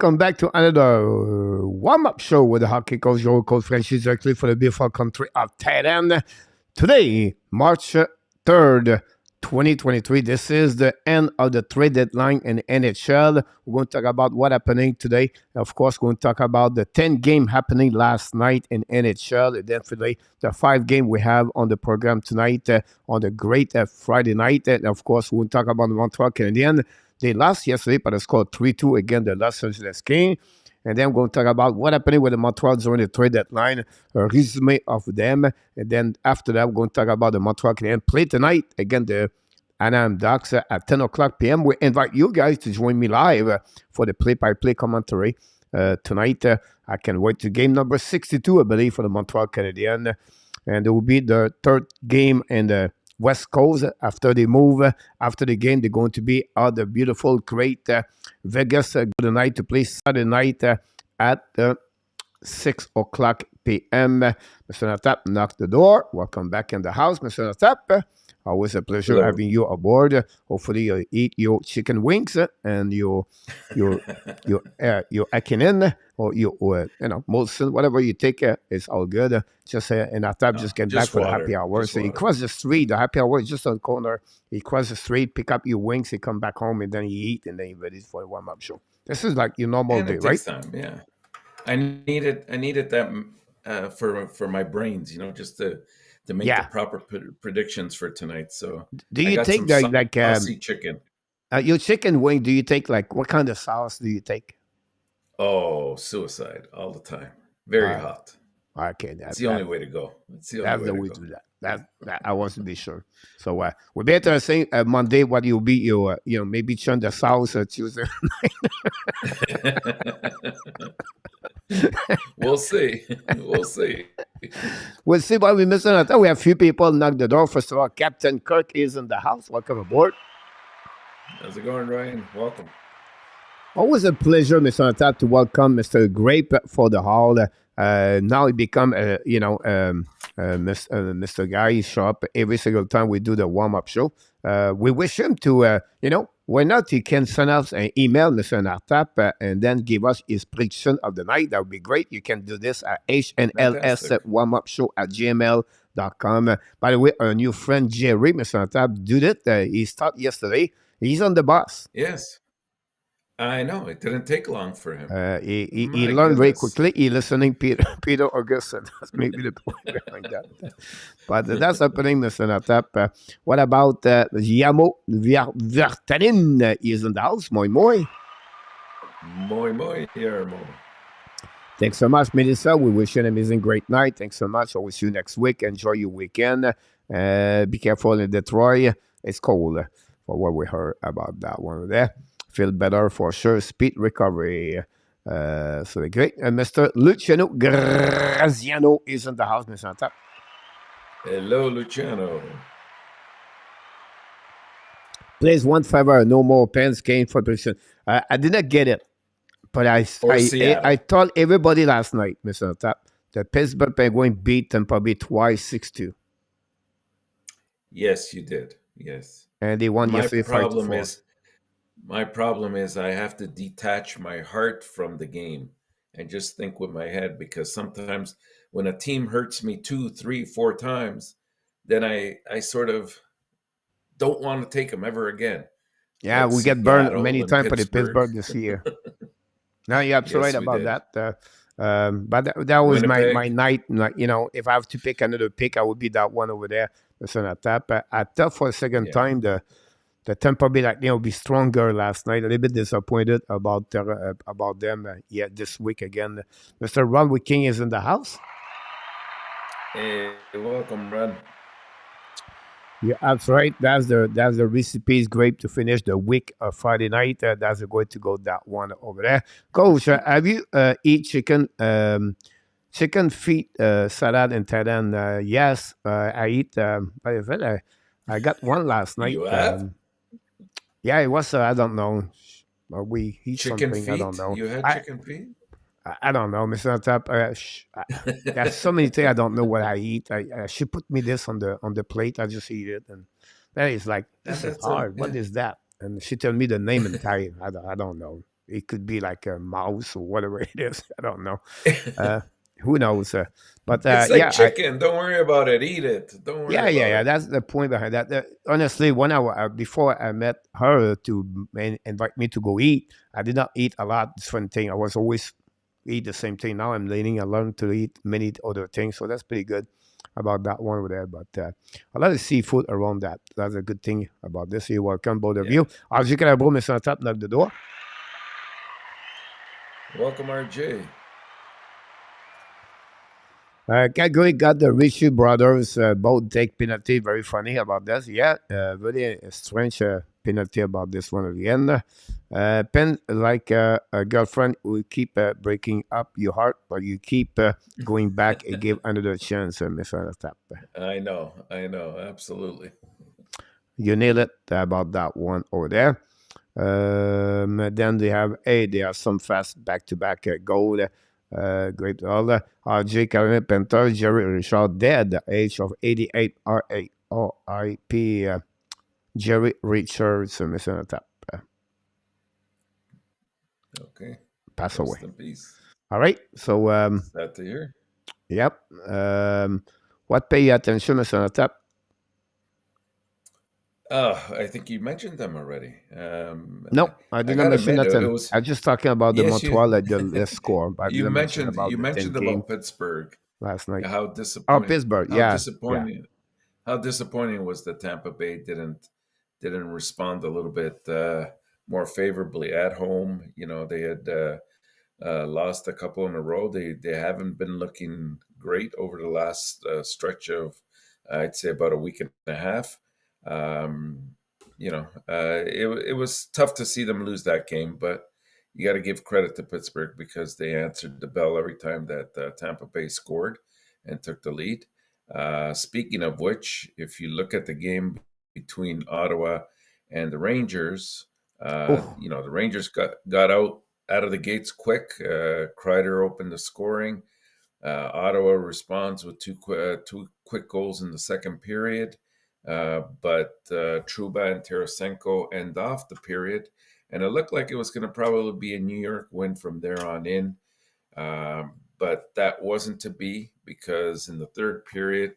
Welcome back to another warm-up show with the hockey coach, your coach Francis directly for the beautiful country of Thailand. Today, March 3rd, 2023. This is the end of the trade deadline in NHL. We're going to talk about what's happening today. Of course, we're going to talk about the 10 game happening last night in NHL. And definitely the 5 game we have on the program tonight on the great Friday night. And of course, we'll talk about the Montreal Canadiens. They lost yesterday, but they scored 3-2 against the Los Angeles Kings. And then we're going to talk about what happened with the Montreal during the trade deadline, a resume of them. And then after that, we're going to talk about the Montreal Canadiens play tonight against the Anaheim Ducks at 10 o'clock p.m. We invite you guys to join me live for the play-by-play commentary tonight. I can wait to game number 62, I believe, for the Montreal Canadiens. And it will be the third game in the West Coast. After they move, after the game, they're going to be at the beautiful, great Vegas. Good night to play Saturday night at 6 o'clock p.m. Mr. Natap, knock the door. Welcome back in the house, Mr. Natap. Always a pleasure having you aboard. Hopefully, you eat your chicken wings and your Akinin or your Molson, whatever you take. It's all good. Just in our time, just get back for the happy hour. So you cross the street. The happy hour is just on the corner. You cross the street, pick up your wings, you come back home, and then you eat, and then you're ready for a warm-up show. This is like your normal day, right? Time, yeah. I needed that for my brains, just to make the proper predictions for tonight. So do you take like chicken? Your chicken wing? Do you take like what kind of sauce do you take? Oh, suicide all the time. Very hot. Okay, that's the only way to go. That's the way to do that. That I want to be sure. So we better say Monday what you'll be your maybe turn the sauce Tuesday night. We'll see. We'll see what we're missing. I thought we have a few people knock the door. First of all, Captain Kirk is in the house. Welcome aboard. How's it going, Ryan? Welcome. Always a pleasure, Mr. Natap, to welcome Mr. Grape for the hall. Now he become, Mr. Guy. He show up every single time we do the warm-up show. We wish him to, why not? He can send us an email, Mr. Natap, and then give us his prediction of the night. That would be great. You can do this at hnls@warmupshow@gmail.com. By the way, our new friend Jerry, Mr. Natap, did it. He started yesterday. He's on the bus. Yes. I know. It didn't take long for him. He learned very quickly. He listening Peter Augustin. That's maybe the point behind that. But that's happening, Mr. Natap. What about Yamo Vertanin? Is in the house. Moi, moi. Moi, here, moi. Thanks so much, Melissa. We wish you an amazing, great night. Thanks so much. I'll see you next week. Enjoy your weekend. Be careful in Detroit. It's cold for what we heard about that one there. Feel better for sure. Speed recovery. So great. Mr. Luciano Graziano is in the house, Mr. Natap. Hello, Luciano. Please, one favor. No more pens came for prediction. I did not get it, but I told everybody last night, Mr. Natap, the Pittsburgh Penguins beat Tampa Bay twice, 6-2. Yes, you did. Yes. And they won yesterday 5-4. My problem is I have to detach my heart from the game and just think with my head, because sometimes when a team hurts me 2, 3, 4 times, then I sort of don't want to take them ever again. Yeah, we get burned many times by the Pittsburgh this year. No, you're absolutely right about that. But that was my night. If I have to pick another pick, I would be that one over there, Mr. Natap. I thought for a second time the Tampa Bay be stronger last night. A little bit disappointed about them. This week again. Mr. Ron King is in the house. Hey, welcome, Ron. Yeah, that's right. That's the recipe's grape to finish the week of Friday night. That's going to go that one over there. Coach, have you eat chicken feet salad in Thailand? Yes, I eat. I got one last night. You have? Yeah, it was. I don't know. We eat chicken something. Feet? I don't know. You had chicken feet? I don't know, Mr. Top. There's so many things I don't know what I eat. She put me this on the plate. I just eat it, and that is like this is hard. What is that? And she told me the name in Thai. I don't know. it could be like a mouse or whatever it is. I don't know. Uh, who knows? But It's like yeah, chicken. Don't worry about it. Eat it. Don't worry about yeah. it. That's the point behind that. Honestly, when before I met her to invite me to go eat, I did not eat a lot different thing. I was always eat the same thing. Now I'm learning. I learned to eat many other things, so that's pretty good about that one over there. But a lot of seafood around that. That's a good thing about this. You're welcome, both of Yeah. you. Alors, que la brume est sur la table, knock the door. Welcome, RJ. Calgary got the Ritchie brothers both take penalty. Very funny about this. Yeah, very strange penalty about this one at the end. Pen like a girlfriend who keep breaking up your heart, but you keep going back and give another chance, Mr. Tap. I know. Absolutely. You nail it about that one over there. Then they have some fast back-to-back goal. Great all. J. Carolina Panther, Jerry Richard, dead at the age of 88. R.A.O.I.P. Jerry Richards, Mr. Tap. Okay. Pass Rest away. in peace. All right. So, Sad to hear. yep. What pay attention, Mr. Tap? I think you mentioned them already. No, I I did not gotta mention admit, it nothing. was I'm just talking about the yes. Montreal the score, but I You didn't mention mentioned about the 10 game about Pittsburgh. last night. How Oh, disappointing! Pittsburgh. How Yeah, yeah. disappointing! How disappointing was that Tampa Bay didn't respond a little bit more favorably at home. You know, they had lost a couple in a row. They haven't been looking great over the last stretch of I'd say about a week and a half. Um, it was tough to see them lose that game, but you got to give credit to Pittsburgh because they answered the bell every time that Tampa Bay scored and took the lead. Speaking of which, if you look at the game between Ottawa and the Rangers, Oh, the Rangers got out of the gates quick. Kreider opened the scoring. Ottawa responds with two quick goals in the second period, but Truba and Tarasenko end off the period, and it looked like it was going to probably be a New York win from there on in. But that wasn't to be because in the third period,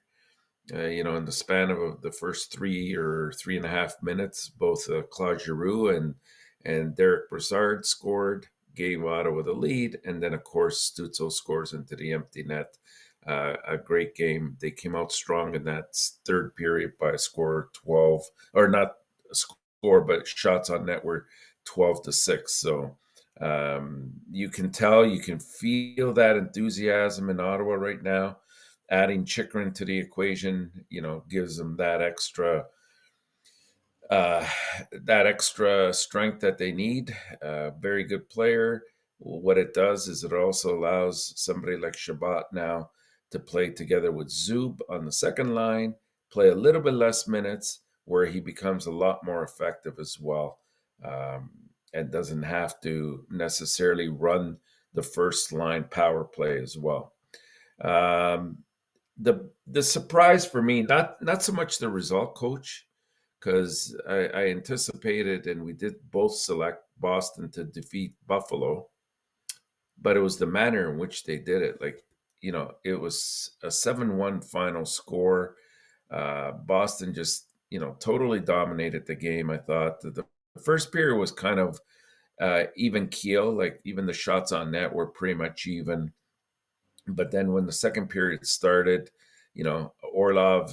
in the span of the first 3.5 minutes, both Claude Giroux and Derek Brassard scored, gave Ottawa the lead, and then of course Stutzel scores into the empty net. A great game. They came out strong in that third period by a score of 12, or not a score, but shots on net were 12-6. So you can tell, you can feel that enthusiasm in Ottawa right now. Adding Chikrin to the equation, gives them uh, that extra strength that they need. Very good player. What it does is it also allows somebody like Shabbat now to play together with Zub on the second line, play a little bit less minutes, where he becomes a lot more effective as well, and doesn't have to necessarily run the first line power play as well. Um, the surprise for me, not so much the result, coach, because I anticipated and we did both select Boston to defeat Buffalo, but it was the manner in which they did it. Like, it was a 7-1 final score. Boston just, totally dominated the game. I thought that the first period was kind of even keel, like even the shots on net were pretty much even. But then when the second period started, Orlov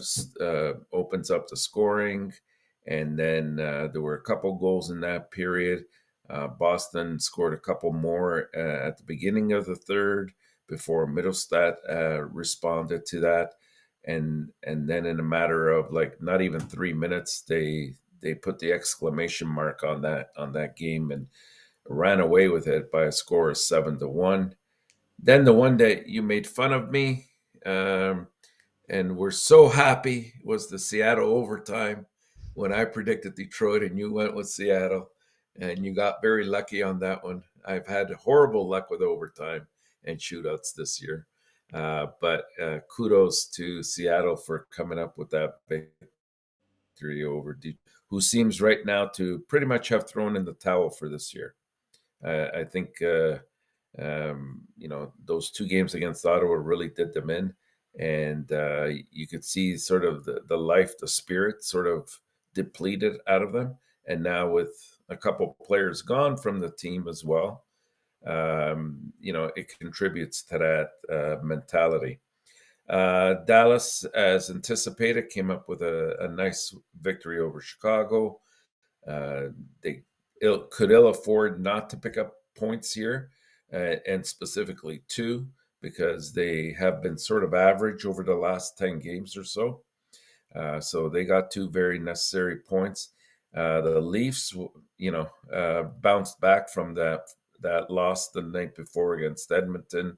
opens up the scoring, and then there were a couple goals in that period. Boston scored a couple more at the beginning of the third before Middlestat responded to that, and then in a matter of like not even 3 minutes, they put the exclamation mark on that game and ran away with it by a score of 7-1. Then the one that you made fun of me, and we're so happy, was the Seattle overtime when I predicted Detroit and you went with Seattle, and you got very lucky on that one. I've had horrible luck with overtime and shootouts this year, but kudos to Seattle for coming up with that victory over Detroit, who seems right now to pretty much have thrown in the towel for this year. I think those 2 games against Ottawa really did them in, and you could see sort of the life, the spirit, sort of depleted out of them. And now with a couple players gone from the team as well, it contributes to that mentality. Dallas, as anticipated, came up with a nice victory over Chicago. They could ill afford not to pick up points here, and specifically 2, because they have been sort of average over the last 10 games or so. So they got 2 very necessary points. The Leafs, bounced back from that loss the night before against Edmonton,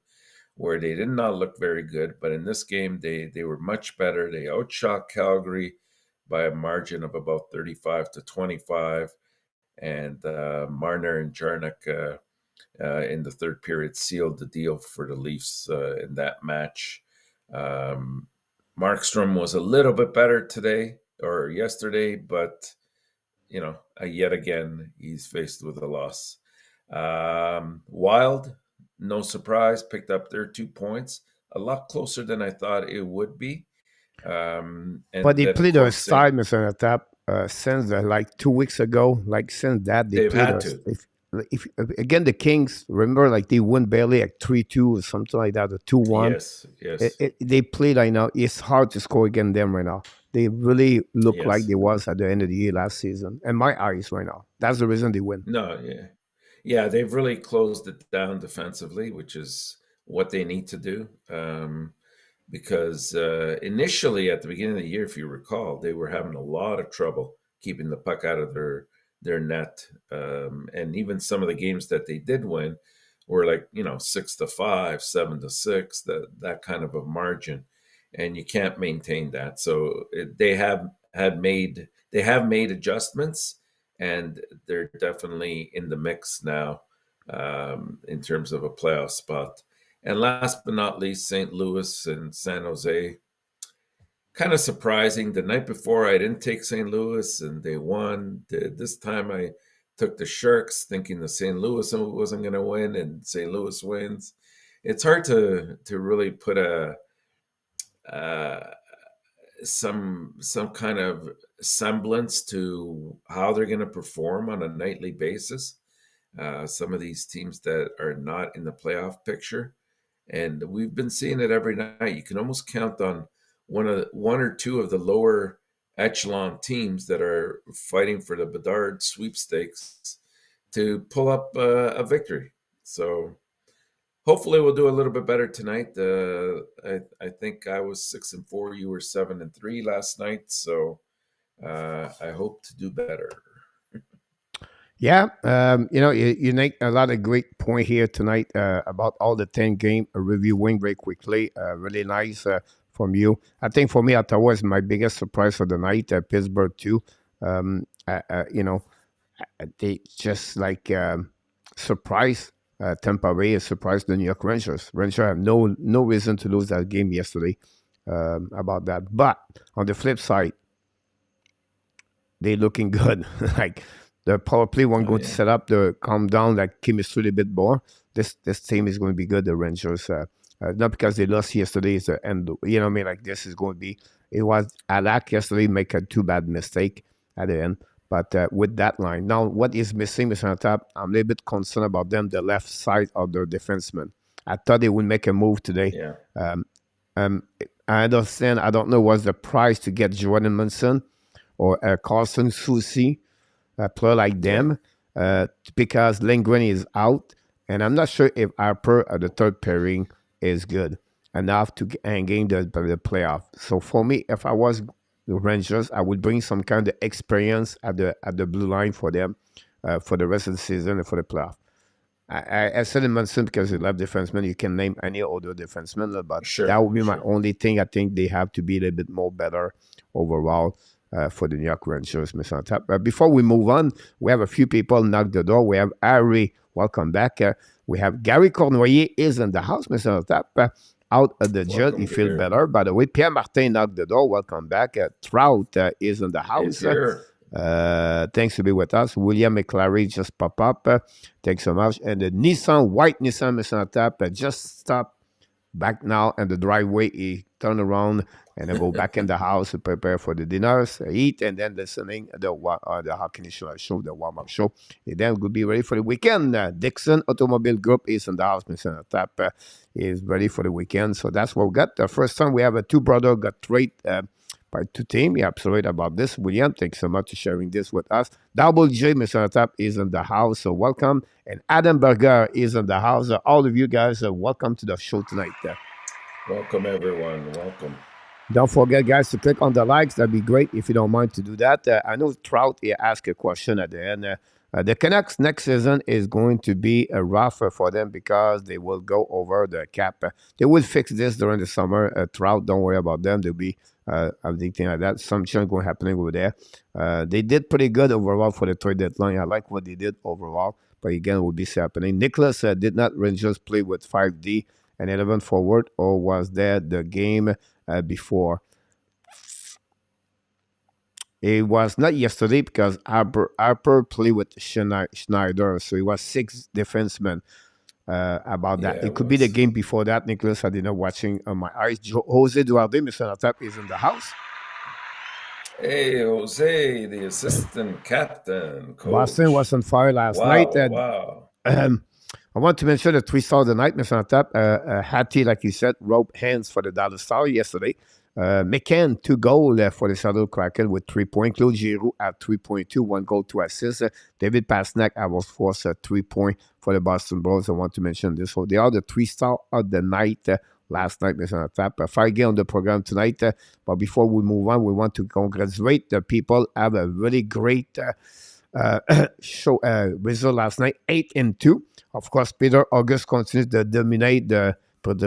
where they did not look very good. But in this game, they were much better. They outshot Calgary by a margin of about 35-25. And Marner and Jarnik in the third period sealed the deal for the Leafs in that match. Markstrom was a little bit better today or yesterday, but yet again he's faced with a loss. Wild, no surprise, picked up their 2 points, a lot closer than I thought it would be. And But they then, of played their course, style, Mr. Tap, since like 2 weeks ago. Like since that, they they've played had their. to. If again the Kings, remember, like they won barely like 3-2 or something like that, or 2-1. Yes, yes, They played right now. It's hard to score against them right now. They really look like yes. they was at the end of the year last season. And my eyes right now. That's the reason they win. No, yeah. Yeah, they've really closed it down defensively, which is what they need to do. Because initially at the beginning of the year, if you recall, they were having a lot of trouble keeping the puck out of their net. And even some of the games that they did win were like, 6-5, 7-6, that kind of a margin. And you can't maintain that. So they have made adjustments, and they're definitely in the mix now in terms of a playoff spot. And last but not least, St. Louis and San Jose. Kind of surprising. The night before, I didn't take St. Louis, and they won. This time, I took the Sharks, thinking the St. Louis wasn't going to win, and St. Louis wins. It's hard to really put a some kind of semblance to how they're going to perform on a nightly basis. Some of these teams that are not in the playoff picture, and we've been seeing it every night. You can almost count on one or two of the lower echelon teams that are fighting for the Bedard sweepstakes to pull up a victory. So hopefully we'll do a little bit better tonight. I think I was 6-4. You were 7-3 last night. So I hope to do better. Yeah, you make a lot of great point here tonight about all the 10 game reviewing very quickly. Really nice from you. I think for me, Ottawa is my biggest surprise for the night. Pittsburgh too. They just like surprise Tampa Bay, surprised the New York Rangers. Rangers have no reason to lose that game yesterday about that. But on the flip side, they looking good. Like the power play won't go to set up the calm down, like chemistry a bit more. This team is going to be good. The Rangers, not because they lost yesterday, is the end. You know what I mean? Like this is going to be. It was Alak yesterday make a too bad mistake at the end. But with that line, now what is missing, Mr. Top? I'm a little bit concerned about them, the left side of their defenseman. I thought they would make a move today. Yeah. I understand. I don't know what's the price to get Jordan Munson or Carson Soucy, a player like them, because Lindgren is out, and I'm not sure if Harper at the third pairing is good enough to gain the playoff. So for me, if I was the Rangers, I would bring some kind of experience at the blue line for them for the rest of the season and for the playoff. I said Munson because he left defenseman. You can name any other defenseman, but that would be my only thing. I think they have to be a little bit more better overall for the New York Rangers, Mr. Top. Before we move on, we have a few people knock the door. We have Harry, welcome back. We have Gary Cournoyer is in the house, Mr. Top. Out of the jet, he feels better. By the way, Pierre Martin knocked the door. Welcome back. Trout is in the house. Thanks to be with us. William McClary just pop up. Thanks so much. And the white Nissan MILESTONES just stopped back now in the driveway. He turn around and then go back in the house to prepare for the dinners, eat, and then listening the hockey show, the warm-up show. And then we'll be ready for the weekend. Dixon Automobile Group is in the house. Mr. Tap is ready for the weekend. So that's what we got. The first time we have a two brother got traded by two team. You're absolutely about this. William, thanks so much for sharing this with us. Double J, Mr. Tap is in the house. So welcome. And Adam Berger is in the house. All of you guys, welcome to the show tonight. Welcome, everyone. Welcome. Don't forget, guys, to click on the likes. That'd be great if you don't mind to do that. I know Trout here asked a question at the end. The Canucks next season is going to be a rough for them because they will go over the cap. They will fix this during the summer. Trout, don't worry about them. They'll be everything like that. Some change going happening over there. They did pretty good overall for the trade deadline. I like what they did overall, but again, will be happening. Nicholas did not Rangers play with 5D and 11 forward, or was that the game before? It was not yesterday because Harper played with Schneider, so it was 6 defensemen about that. Yeah, It could be the game before that, Nicholas. I did not watching on my eyes. Jose Duarte, Mr. Natap, is in the house. Hey, Jose, the assistant captain, coach. Boston was on fire last night. Wow. I want to mention the 3-star tonight, Mr. Natap. Hattie, like you said, wrote hands for the Dallas Star yesterday. McCann, 2 goals for the Seattle Kraken with 3 points. Claude Giroux at 3.2, 1 goal, 2 assists. David Pastrnak, I was forced 3 points for the Boston Bruins. I want to mention this. So they are the 3-star of the night. Last night, Mr. Natap. 5 games on the program tonight. But before we move on, we want to congratulate the people. Have a really great show result last night, 8-2. Of course, Peter August continues to dominate the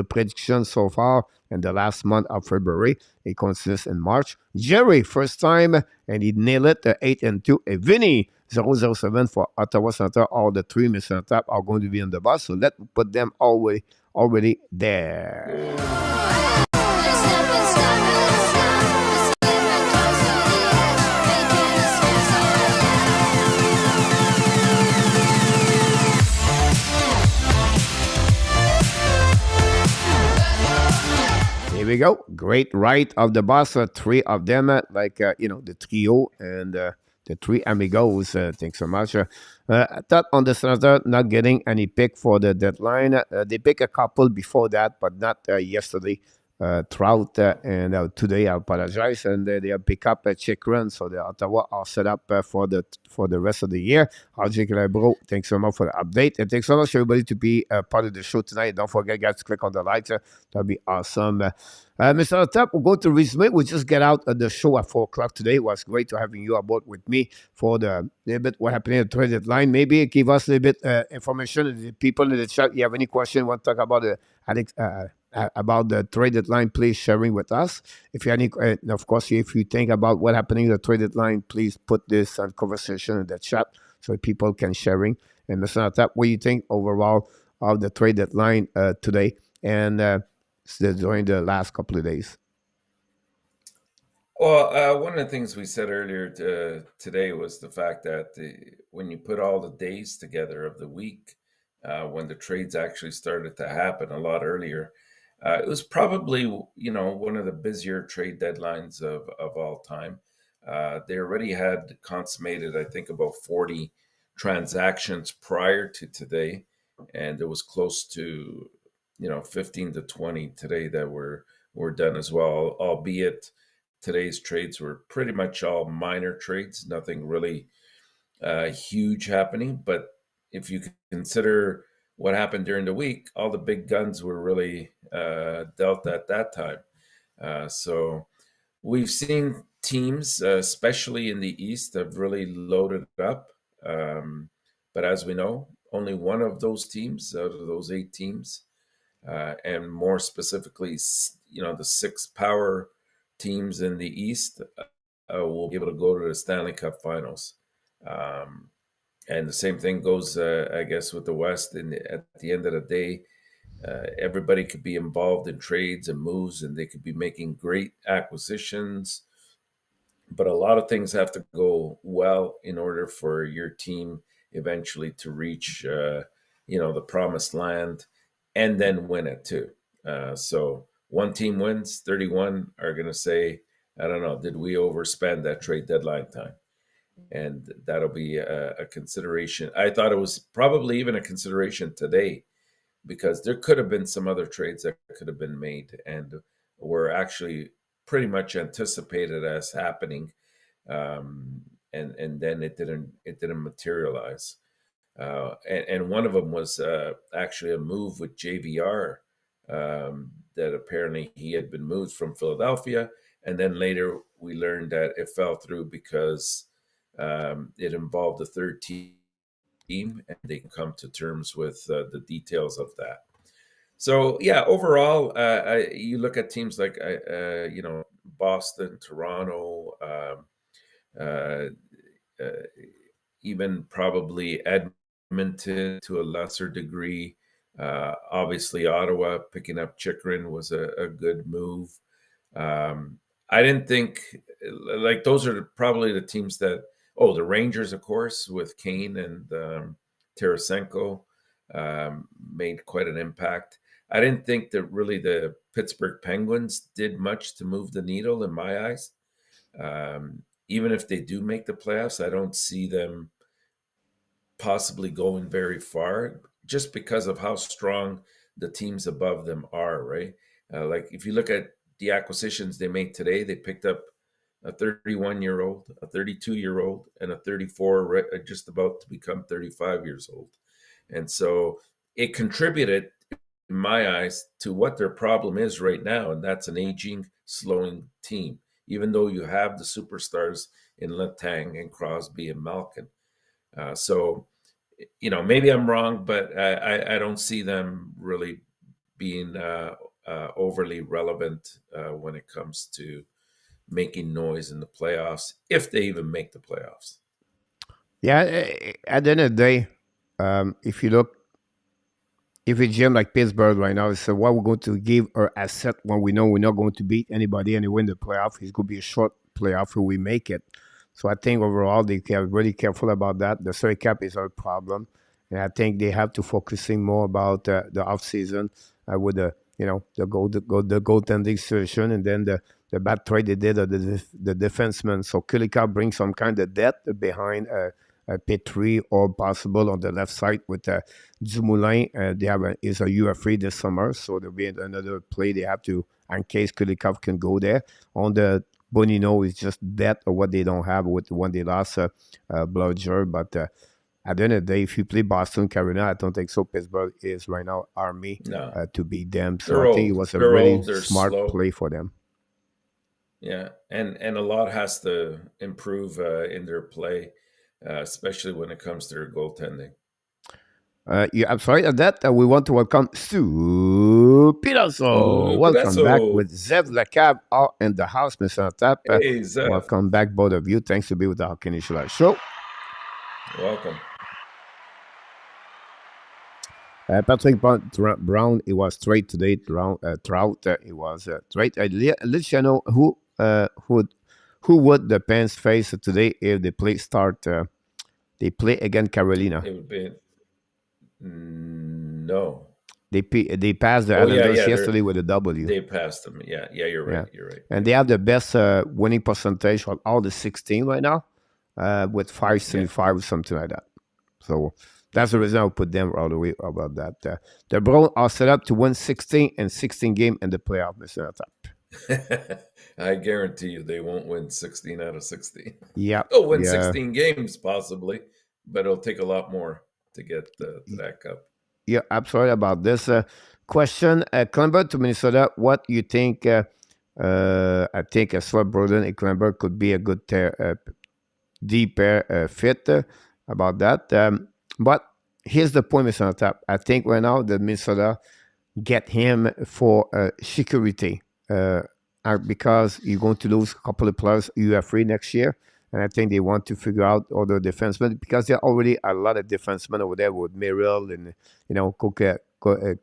prediction so far in the last month of February. It continues in March. Jerry, first time, and he nailed it, 8-2. And Vinny, 007 for Ottawa Center. All the 3 Mr. Tap are going to be on the bus, so let's put them already there. Here we go. Great right of the bus. 3 of them, the trio and the 3 amigos. Thanks so much. I thought on the Senator not getting any pick for the deadline. They pick a couple before that, but not yesterday. Trout and today, I apologize, and they have pick up a check run, so the Ottawa are set up for the rest of the year. RJ Bro, thanks so much for the update, and thanks so much everybody to be part of the show tonight. Don't forget, guys, to click on the likes. That'll be awesome. Mr. Tap, we'll go to resume. We just get out of the show at 4 o'clock today. It was great to having you aboard with me for the little bit what happened at the trade deadline. Maybe give us a little bit information. The people in the chat, you have any question, want to talk about about the trade deadline, please sharing with us. If you have any, of course, if you think about what happening in the trade deadline, please put this conversation in the chat so people can sharing. And Mr. Tap, what do you think overall of the trade deadline today and during the last couple of days? Well, one of the things we said earlier today was the fact that when you put all the days together of the week, when the trades actually started to happen a lot earlier, it was probably, one of the busier trade deadlines of all time. They already had consummated, I think, about 40 transactions prior to today, and it was close to, 15 to 20 today that were done as well, albeit today's trades were pretty much all minor trades, nothing really huge happening. But if you consider what happened during the week, all the big guns were really dealt at that time. So we've seen teams, especially in the East, have really loaded up. But as we know, only one of those teams out of those 8 teams, and more specifically, the 6 power teams in the East will be able to go to the Stanley Cup Finals. And the same thing goes, I guess, with the West. At the end of the day, everybody could be involved in trades and moves, and they could be making great acquisitions. but a lot of things have to go well in order for your team eventually to reach, the promised land, and then win it too. So one team wins, 31 are going to say, I don't know, did we overspend at trade deadline time? And that'll be a consideration. I thought it was probably even a consideration today, because there could have been some other trades that could have been made and were actually pretty much anticipated as happening, and then it didn't materialize. And one of them was actually a move with JVR, that apparently he had been moved from Philadelphia, and then later we learned that it fell through because it involved a third team, and they can come to terms with the details of that. So yeah, overall, you look at teams like Boston, Toronto, uh, uh, even probably Edmonton to a lesser degree. Obviously, Ottawa picking up Chikrin was a good move. I didn't think, like, those are probably the teams that. Oh, the Rangers, of course, with Kane and Tarasenko, made quite an impact. I didn't think that really the Pittsburgh Penguins did much to move the needle in my eyes. Even if they do make the playoffs, I don't see them possibly going very far, just because of how strong the teams above them are, right? Like, if you look at the acquisitions they made today, they picked up a 31-year-old, a 32-year-old, and a 34, just about to become 35 years old. And so it contributed, in my eyes, to what their problem is right now, and that's an aging, slowing team, even though you have the superstars in Letang and Crosby and Malkin. So, maybe I'm wrong, but I don't see them really being overly relevant when it comes to making noise in the playoffs, if they even make the playoffs. Yeah, at the end of the day, if you look, if it's gym like Pittsburgh right now, so what we're going to give our asset when we know we're not going to beat anybody and win the playoff, it's going to be a short playoff if we make it. So I think overall they are really careful about that. The salary cap is our problem, and I think they have to focusing more about the off season with the goaltending situation, and then the bad trade they did of the defenseman. So Kulikov brings some kind of depth behind Petrie, or possible on the left side with Dumoulin. They have is a UFA this summer, so there'll be another play they have to, in case Kulikov can go there. On the Bonino is just that or what they don't have with when they lost Bludger. But at the end of the day, if you play Boston, Carolina, I don't think so. Pittsburgh is right now Army No, to beat them. So they're I think it old. was a They're really old. They're smart slow. play for them. Yeah, and a lot has to improve in their play, especially when it comes to their goaltending. Yeah, I'm sorry at that. We want to welcome Stu Pilasso. Welcome back Stupidazo. with Zev Lacab out in the house, Mr. Tap. Hey, Zeph. Welcome back, both of you. Thanks to be with the Hockey Nation Live show. Welcome. Patrick Brown, it was straight today. Trout, it was straight. Let you know who would the Pens face today if they they play against Carolina. It would be no. They passed the Oh yeah, Islanders yeah. yesterday with a W. They passed them. Yeah, yeah. You're right. Yeah, You're right. and they have the best winning percentage of all the 16 right now, with Yeah. 575 or something like that. So that's the reason I put them all the way about that. The Browns are set up to win 16 and 16 game in the playoff, Mr. Tap. I guarantee you they won't win 16 out of 16. Yeah, They'll win yeah, 16 games possibly, but it'll take a lot more to get to that cup. yeah. Absolutely about this question. Clember to Minnesota. What you think? I think a Swart Broden and Clember could be a good deep fit about that. But here's the point, Mr. Tap. I think right now that Minnesota get him for security because you're going to lose a couple of players you are free next year. And I think they want to figure out other defensemen because there are already a lot of defensemen over there with Merrill and, Cook, is it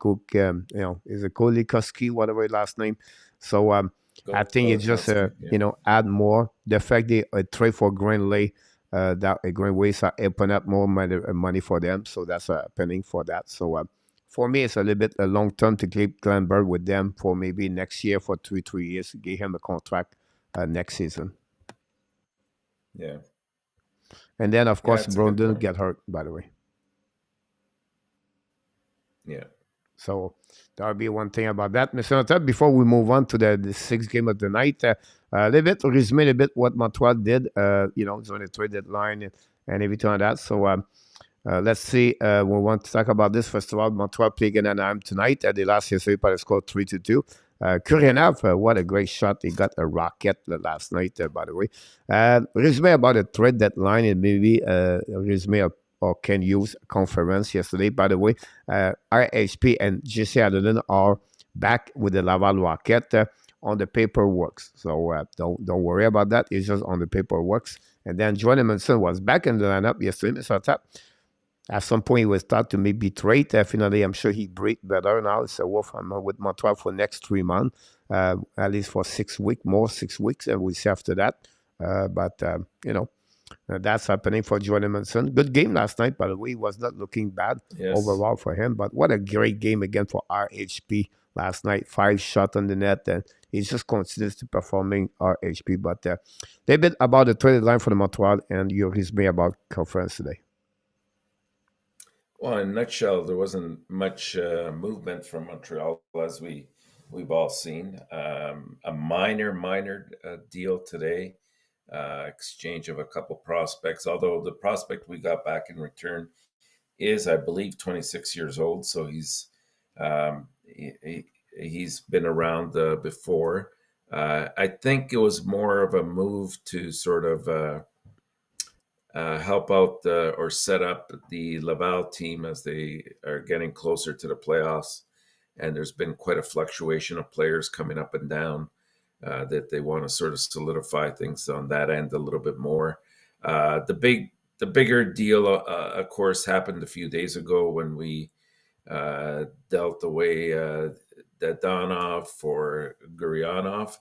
Kolikoski, whatever his last name. So I Go think it ahead, just Constant. Yeah. add more. The fact they trade for Greenley, that Greenways are open up more money for them, so that's happening for that. So for me, it's a little bit a long term to keep Glenberg with them for maybe next year for 3 years. Give him a contract next season, Yeah. and then of Yeah, course it's a good Brondon point. get hurt. By the way, Yeah. so that'll be one thing about that, Mr. Nota. Before we move on to the sixth game of the night, a little bit resume a bit what Montreal did. During the trade deadline and everything like that. So. Let's see. We want to talk about this. First of all, Montreal playing in Anaheim tonight. They lost yesterday by the score 3-2. Kuryanov, what a great shot. He got a rocket last night, by the way. Resume about the trade deadline and maybe resume or can use conference yesterday. By the way, RHP and JC Adeline are back with the Laval Rocket on the paperwork. So don't worry about that. It's just on the paperwork. And then Johnny Edmondson was back in the lineup yesterday, Mr. Tap. At some point, he was thought to maybe trade. Finally, I'm sure he breathed better now. It's a wolf. I'm with Montreal for next 3 months, at least for 6 weeks, more 6 weeks, and we'll see after that. That's happening for Jordan Edmondson. Good game last night, by the way. He was not looking bad Yes. overall for him, but what a great game again for RHP last night. 5 shots on the net, and he's just consistently performing RHP. But they've been about the trade line for the Montreal, and your resume about conference today. Well, in a nutshell, there wasn't much movement from Montreal as we've all seen. A minor deal today, exchange of a couple prospects. Although the prospect we got back in return is, I believe, 26 years old, so he's been around before. I think it was more of a move to sort of help out or set up the Laval team as they are getting closer to the playoffs. And there's been quite a fluctuation of players coming up and down that they want to sort of solidify things on that end a little bit more. The bigger deal, of course, happened a few days ago when we dealt away Dadanov for Guryanov.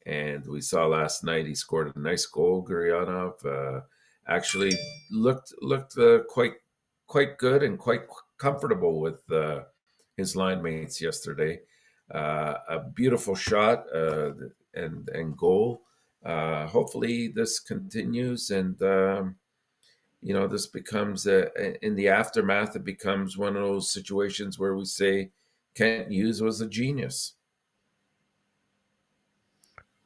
And we saw last night he scored a nice goal. Guryanov actually looked quite good and quite comfortable with his line mates yesterday. A beautiful shot and goal. Hopefully this continues and this becomes in the aftermath. It becomes one of those situations where we say Kent Hughes was a genius.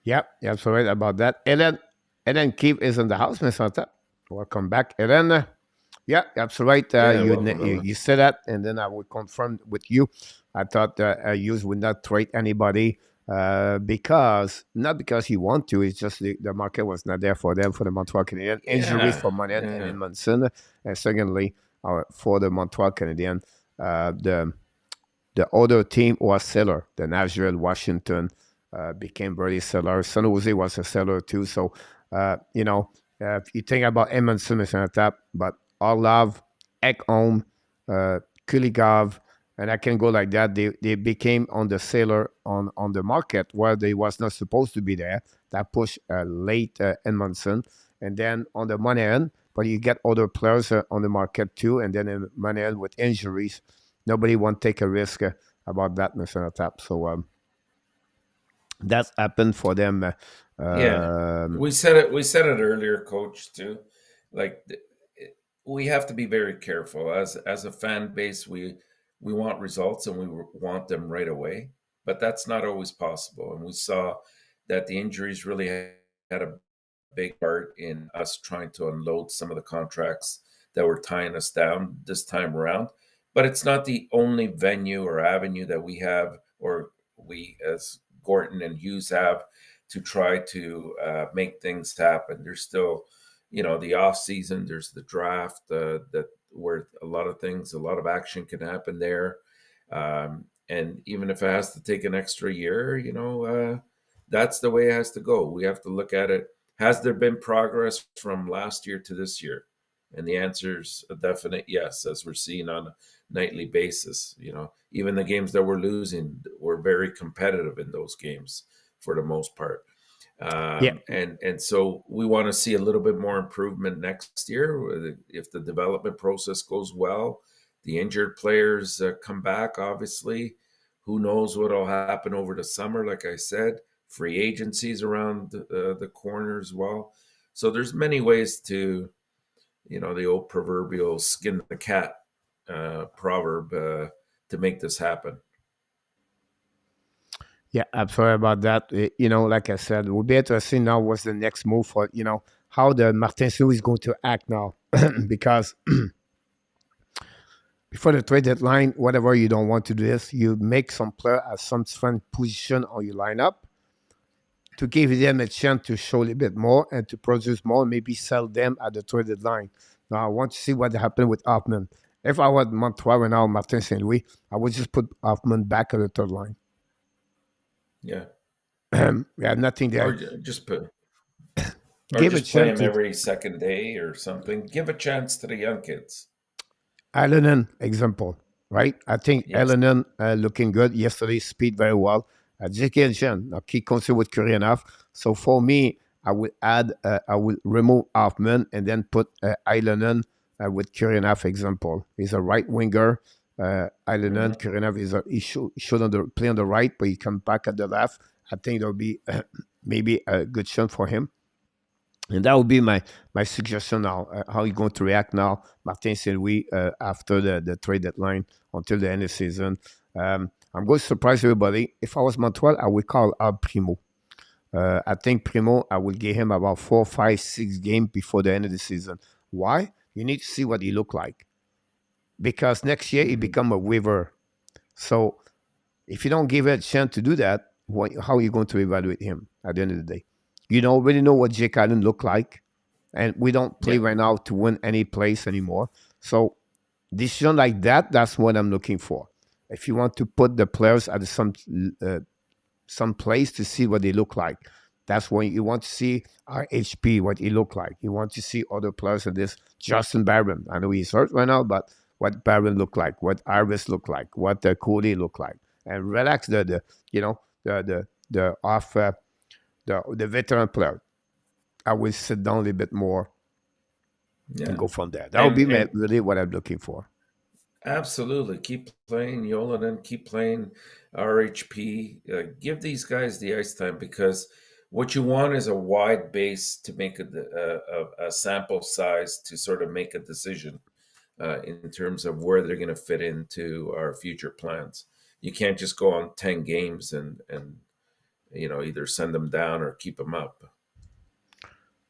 Yep, you're absolutely right about that. Ellen Keefe is in the house, Miss Hunter. Welcome back, Ellen. Yeah, that's right. Yeah, welcome, You Ellen. said that, and then I would confirm with you. I thought Hughes would not trade anybody because not because he want to. It's just the market was not there for them for the Montreal Canadiens. Injuries Yeah, for Monet and yeah, Edmondson, and secondly, for the Montreal Canadiens, the other team was seller. The Nashville, Washington became very seller. San Jose was a seller too. So, if you think about Edmondson is on the top, but Orlov, Ekholm, Kulikov, and I can go like that. They became on the seller on the market where they was not supposed to be there. That pushed late Edmondson. And then on the money end, but you get other players on the market too. And then in money end with injuries, nobody want to take a risk about that, Mr. Tap. So that's happened for them. yeah. Um, We said it earlier, Coach. Too, like we have to be very careful as a fan base. We want results and we want them right away, but that's not always possible. And we saw that the injuries really had a big part in us trying to unload some of the contracts that were tying us down this time around. But it's not the only venue or avenue that we have, or we as Gorton and Hughes have, to try to make things happen. There's still, the off season. There's the draft that where a lot of things, a lot of action can happen there. And even if it has to take an extra year, that's the way it has to go. We have to look at it. Has there been progress from last year to this year? And the answer is a definite yes, as we're seeing on a nightly basis. Even the games that we're losing, we're very competitive in those games. for the most part. Yeah, And so we want to see a little bit more improvement next year. If the development process goes well, the injured players come back, obviously. Who knows what will happen over the summer? Like I said, free agencies around the corner as well. So there's many ways to, the old proverbial skin the cat proverb to make this happen. yeah, I'm sorry about that. Like I said, we'll be able to see now what's the next move for, how the Martin St. Louis is going to act now. Because before the trade deadline, whatever you don't want to do this, you make some player at some different position on your lineup to give them a chance to show a little bit more and to produce more, maybe sell them at the trade deadline. Now, I want to see what happened with Hoffman. If I was Montreal and now Martin St. Louis, I would just put Hoffman back at the third line. Yeah. We have nothing Or there. just put, or Give a just play chance them to every second day or something. Give a chance to the young kids. Allen, example, right? I think Yes. Allen looking good yesterday, speed very well. J.K. and Jen, now keep consider with Kuryanov. So for me, I will remove Hoffman and then put Allen with Kuryanov example. He's a right winger. Allen, Mhm. Kuryanov he should play on the right, but he come back at the left. I think there'll be maybe a good chance for him. And that would be my suggestion now. How you going to react now, Martin St. Louis, after the trade deadline until the end of the season? I'm going to surprise everybody. If I was Montreal, I would call up Primo. I think Primo, I will give him about 4, 5, 6 games before the end of the season. Why? You need to see what he look like. Because next year he Mhm. become a waiver. So if you don't give it a chance to do that, how are you going to evaluate him at the end of the day? You don't really know what Jake Allen look like, and we don't play Yeah. right now to win any place anymore. So decision like that, that's what I'm looking for. If you want to put the players at some place to see what they look like, that's when you want to see our HP, what he look like. You want to see other players in this. Justin Barron, I know he's hurt right now, but what Barron look like, what Iris look like, what Cody look like, and relax the off the veteran player. I will sit down a little bit more and Yeah. go from there. That would And be and really what I'm looking for. absolutely keep playing Yolanen, keep playing RHP. Give these guys the ice time because what you want is a wide base to make a sample size to sort of make a decision in terms of where they're going to fit into our future plans. You can't just go on 10 games and either send them down or keep them up.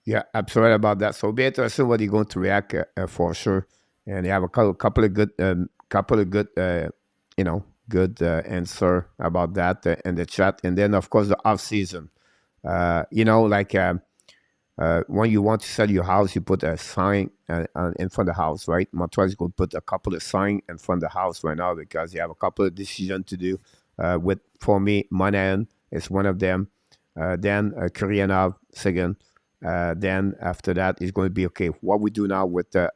Yeah, absolutely about that. So be interesting what you're going to react for sure. And you have a couple of good, good answer about that in the chat. And then of course the off season. Like when you want to sell your house, you put a sign in front of the house, right? Montreal is going to put a couple of signs in front of the house right now because you have a couple of decisions to do. For me, Monahan is one of them. Then Kuryanov second. Then after that, it's going to be okay. What we do now with the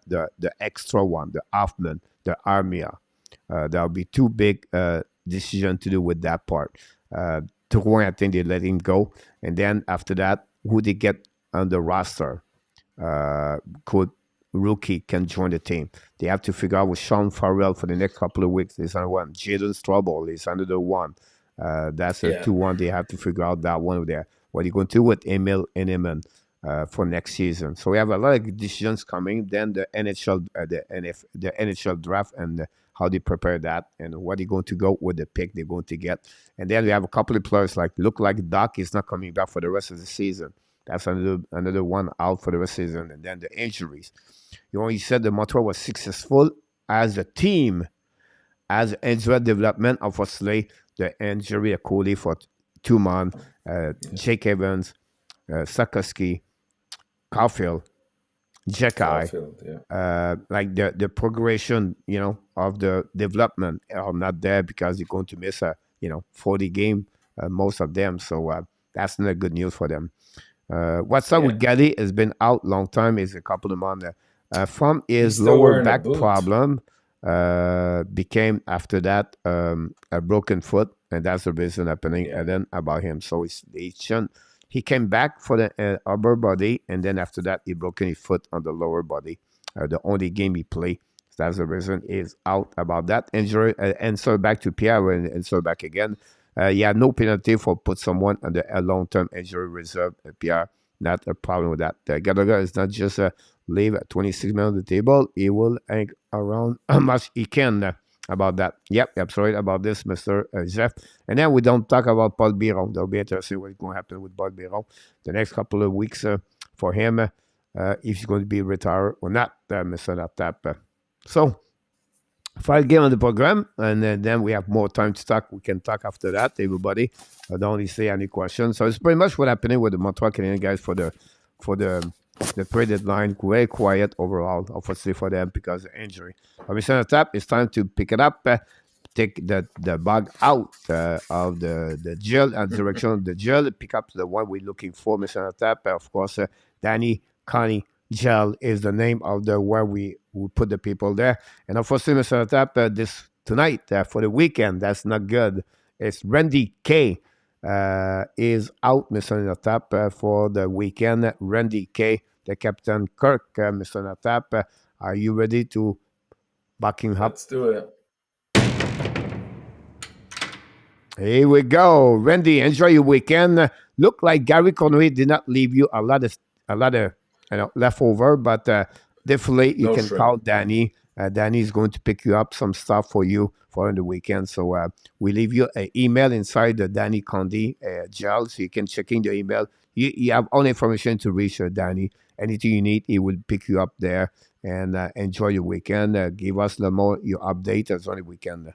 extra one, the Hoffman, the Armia. There'll be two big decisions to do with that part. Drouin, I think they let him go, and then after that, who they get on the roster could rookie can join the team. They have to figure out with Sean Farrell for the next couple of weeks. There's another one. Jaden Strobel is another one. That's a Yeah. 2-1. They have to figure out that one there. What are you going to do with Emil Eneman for next season? So we have a lot of decisions coming. Then the NHL, the NHL draft and how they prepare that and what they're going to go with the pick they're going to get. And then we have a couple of players look like Doc is not coming back for the rest of the season. That's another one out for the rest of the season. And then the injuries. You said the Montreal was successful as a team, as individual development. Unfortunately, the injury of Cody for 2 months, Yeah. Jake Evans, Sakoski, Caulfield, Jekai, Caulfield. Yeah. like the progression, of the development are not there because you're going to miss 40 game, most of them. So that's not good news for them. What's up Yeah. with Gally has been out long time. Is a couple of months. From He's his still lower wearing a back boot. problem, became after that a broken foot. and that's the reason happening. Yeah. And then about him, so he came back for the upper body, and then after that, he broke his foot on the lower body. The only game he played. So that's the reason he's out about that injury. And so back to Pierre, and so back again. Yeah, no penalty for put someone under a long-term injury reserve. Pierre, not a problem with that. Gallagher is not just leave at 26 minutes on the table. He will hang around how much he can about that. Yep, absolutely about this, Mr. Jeff. And then we don't talk about Paul Biron. That'll be interesting what's going to happen with Paul Biron the next couple of weeks for him, if he's going to be retired or not, Mr. Latap. So, 5 games on the program, and then we have more time to talk. We can talk after that, everybody. I don't only say any questions. So it's pretty much what happening with the Montreal Canadiens guys for the trade deadline. Very quiet overall, obviously for them because of injury. Mr. Tap, it's time to pick it up. Take the bug out of the gel and direction of the gel. Pick up the one we're looking for, Mr. Tap. Of course, Danny, Connie, Gel is the name of the where we put the people there. And unfortunately, Mr. Tap, this tonight for the weekend, that's not good. It's Randy K is out, Mr. Tap, for the weekend. Randy K, the Captain Kirk, Mr. Tap. Are you ready to back him up? Let's do it. Here we go, Randy. Enjoy your weekend. Look like Gary Cournoyer did not leave you a lot of leftover, but definitely you No can shrimp. call Danny. Danny is going to pick you up some stuff for you for the weekend. So we leave you an email inside the Danny Condi gel, so you can check in the email. You have all information to reach Danny. Anything you need, he will pick you up there. And enjoy your weekend. Give us the more your update as only we can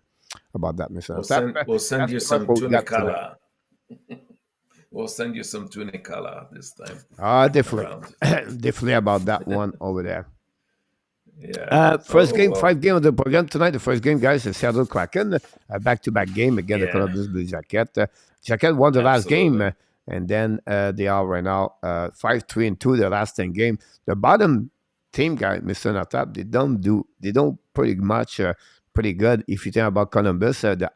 about that, Mr. We'll send That's you pretty much some what we got tonight. tunicala. We'll send you some tunicala this time Definitely. around. Definitely about that one over there. Yeah. First game, well, 5 game of the program tonight. The first game, guys, is Seattle Kraken. Back-to-back game again. The Yeah. Columbus Blue Jacket. Jacket won the last game, Absolutely. and then they are right now 5-3-2 the last 10 game. The bottom team, guy, Mr. Natap, they don't pretty much pretty good. If you think about Columbus, the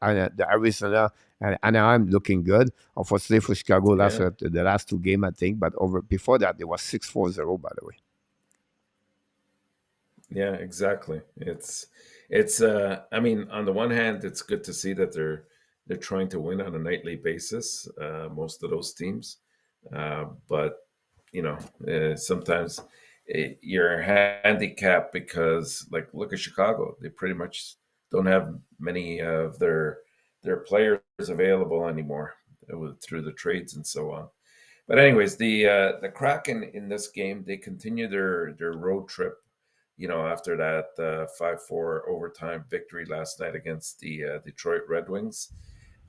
Arizona and Anaheim looking good. Unfortunately for Chicago, that's Yeah. the last 2 game, I think. But over before that, it was 6-4-0, by the way. Yeah, exactly. It's I mean, on the one hand, it's good to see that they're trying to win on a nightly basis, most of those teams. But you know, sometimes you're handicapped because, like, look at Chicago. They pretty much don't have many of their players available anymore through the trades and so on. But anyways, the Kraken in this game, they continue their road trip. You know, after that 5-4 overtime victory last night against the Detroit Red Wings,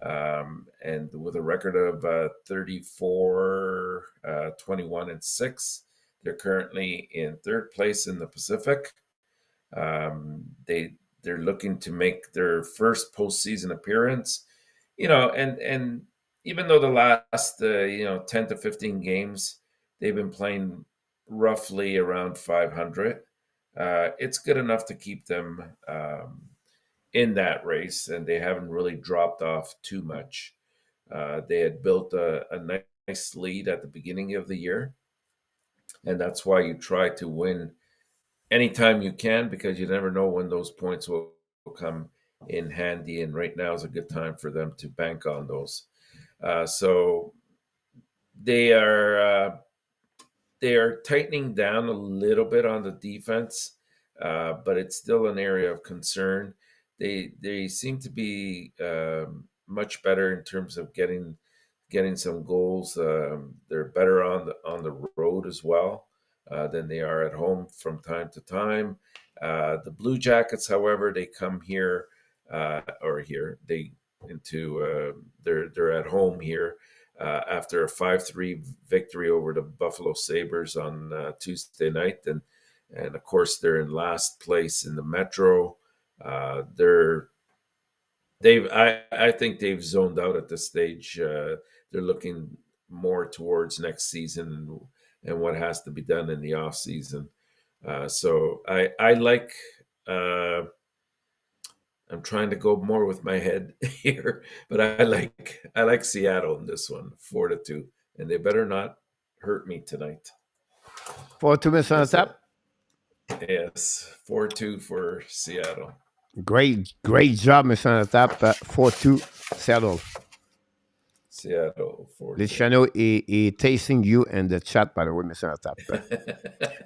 and with a record of 34, 21, and 6, they're currently in third place in the Pacific. They're looking to make their first postseason appearance. You know, and even though the last 10 to 15 games they've been playing roughly around 500, it's good enough to keep them in that race, and they haven't really dropped off too much. They had built a nice lead at the beginning of the year, and that's why you try to win anytime you can, because you never know when those points will come in handy. And right now is a good time for them to bank on those. So they are they are tightening down a little bit on the defense, but it's still an area of concern. They seem to be much better in terms of getting some goals. They're better on the road as well than they are at home from time to time. The Blue Jackets, however, they come here or here they into they're at home here after a 5-3 victory over the Buffalo Sabres on Tuesday night, and of course they're in last place in the Metro. They're they've I think they've zoned out at this stage. They're looking more towards next season and what has to be done in the off season. So I like uh, I'm trying to go more with my head here, but I like Seattle in this one, 4-2, and they better not hurt me tonight. 4-2, Mr. Because Tap. yes, 4-2 for Seattle. Great job, Mr. Tap. 4-2, settle. Seattle The 4-2. channel is tasting you in the chat, by the way, Mr. Tap.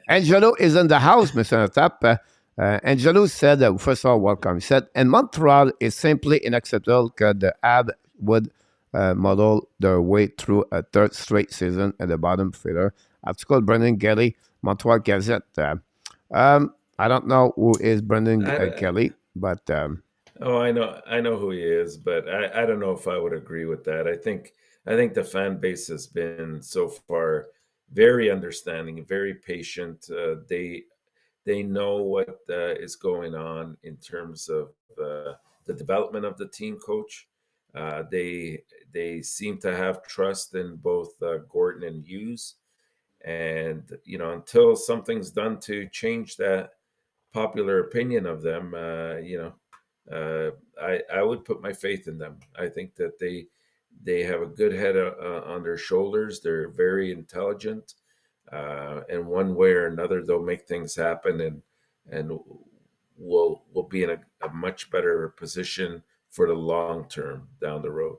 Angelo is in the house, Mr. Tap. Angelo said, first of all, welcome. He said, and Montreal is simply unacceptable because the ad would model their way through a third straight season at the bottom feeder. Article Brendan Kelly, Montreal Gazette. I don't know who is Brendan I, Kelly, but oh, I know who he is, but I don't know if I would agree with that. I think the fan base has been so far very understanding, very patient. They know what is going on in terms of the development of the team coach. They seem to have trust in both Gordon and Hughes, and until something's done to change that popular opinion of them, I would put my faith in them. I think that they have a good head on their shoulders. They're very intelligent, and one way or another, they'll make things happen, and we'll be in a much better position for the long term down the road.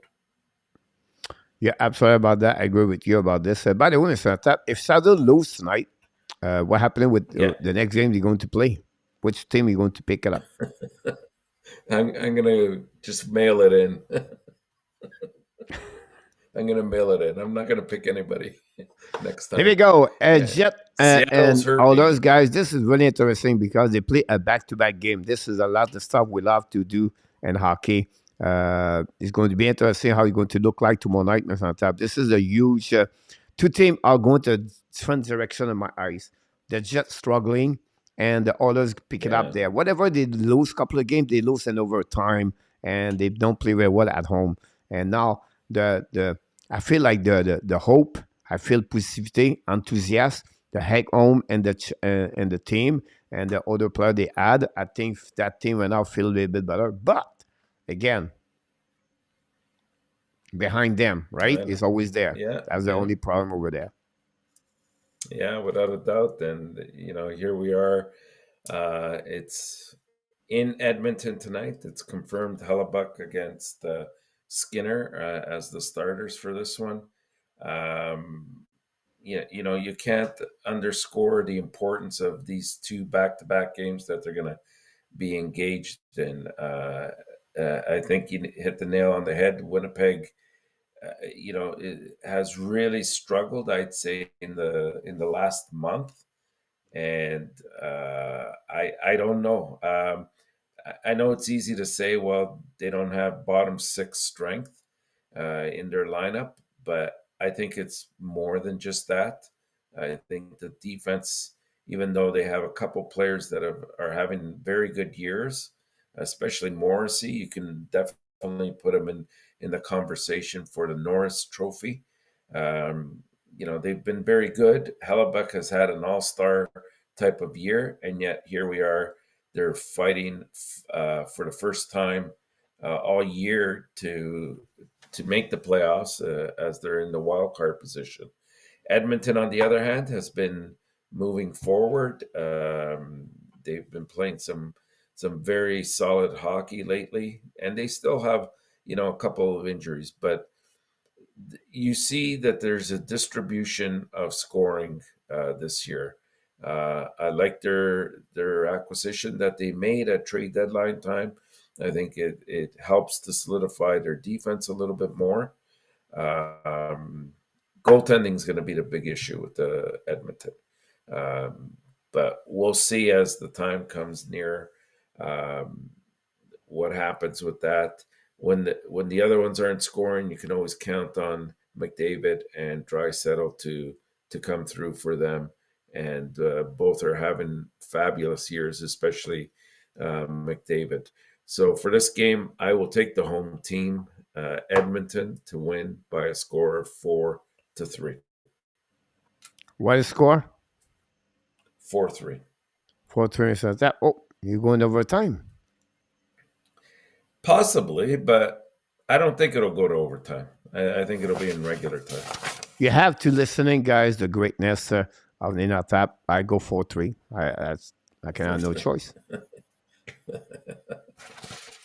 yeah, absolutely about that. I agree with you about this. By the way, Mr. Tap, if Saddle lose tonight, what happening with Yeah, the next game they're going to play? Which team are you going to pick it up? I'm gonna just mail it in. I'm gonna mail it in. I'm not gonna pick anybody next Here we time. go. Yeah, Jet Seattle's and hurt all me. those guys. This is really interesting because they play a back-to-back game. This is a lot of stuff we love to do in hockey. It's going to be interesting how it's going to look like tomorrow night, Mr. Tap. This is a huge. Two teams are going to different direction in my eyes. The Jets struggling, and the others pick it up Yeah, there. Whatever they lose, couple of games they lose in overtime, and they don't play very well at home. And now the I feel like the hope. I feel positivity, enthusiasm, the heck home and the team and the other player they add. I think that team will now feel a little bit better. But again, behind them, right, I know. is always there. Yeah, That's the yeah, only problem over there. yeah, without a doubt. And here we are. It's in Edmonton tonight. It's confirmed Hellebuck against Skinner as the starters for this one. Um, yeah, you can't underscore the importance of these two back-to-back games that they're going to be engaged in. I think you hit the nail on the head. Winnipeg, it has really struggled, I'd say, in the last month, and I don't know. I know it's easy to say, well, they don't have bottom six strength in their lineup, but I think it's more than just that. I think the defense, even though they have a couple players that are having very good years, especially Morrissey, you can definitely put him in the conversation for the Norris Trophy. They've been very good. Hellebuck has had an all-star type of year, and yet here we are. They're fighting for the first time all year to make the playoffs as they're in the wild card position. Edmonton, on the other hand, has been moving forward. They've been playing some very solid hockey lately, and they still have a couple of injuries, but you see that there's a distribution of scoring this year. I like their acquisition that they made at trade deadline time. I think it helps to solidify their defense a little bit more. Um, Goaltending is going to be the big issue with the Edmonton, um, but we'll see as the time comes near um, what happens with that. When the other ones aren't scoring, you can always count on McDavid and Draisaitl to come through for them, and both are having fabulous years, especially McDavid. So for this game, I will take the home team, Edmonton, to win by a score of 4-3. What is score? 4-3. 4-3, Mr. Tap. Oh, you're going overtime. Possibly, but I don't think it'll go to overtime. I think it'll be in regular time. You have to listening, guys. The greatness of ENORTAP. I go 4-3. I can have no 4-3. choice.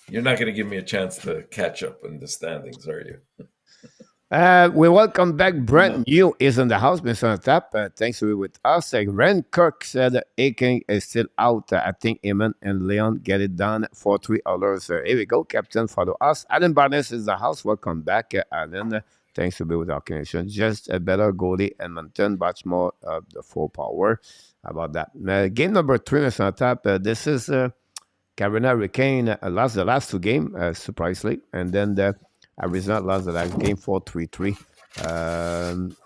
You're not going to give me a chance to catch up in the standings, are you? We welcome back No. Brent New is in the house, Mr. Tap. Thanks to be with us. Ren Kirk said Aiken is still out. I think Eamon and Leon get it done for 3 hours. Here we go, Captain. Follow us. Alan Barnes is in the house. Welcome back, Alan. Thanks to be with our connection. Just a better goalie, Edmonton, much more of the full power. How about that? Game number 3, Mr. Tap. This is Carolina Hurricane lost the last 2 games, surprisingly, and then the Arizona lost the last game 4-3-3.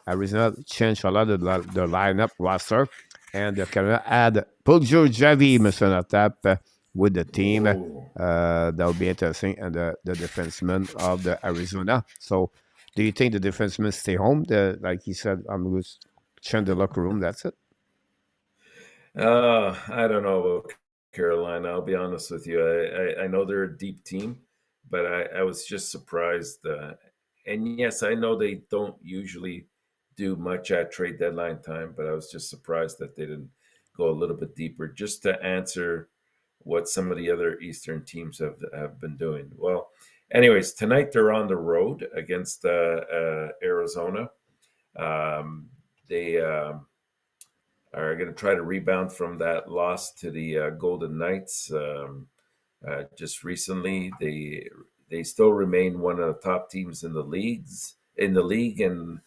Arizona changed a lot of the lineup roster, and Carolina had Puljo Javi, Mr. Tap, with the team. That will be interesting, and the defenseman of the Arizona. So, do you think the defensemen stay home? Like he said, I'm going to change the locker room. That's it. I don't know about Carolina. I'll be honest with you. I know they're a deep team, but I was just surprised. And yes, I know they don't usually do much at trade deadline time, but I was just surprised that they didn't go a little bit deeper just to answer what some of the other Eastern teams have been doing. Well, anyways, tonight they're on the road against Arizona. They are going to try to rebound from that loss to the Golden Knights just recently. They still remain one of the top teams in the league, and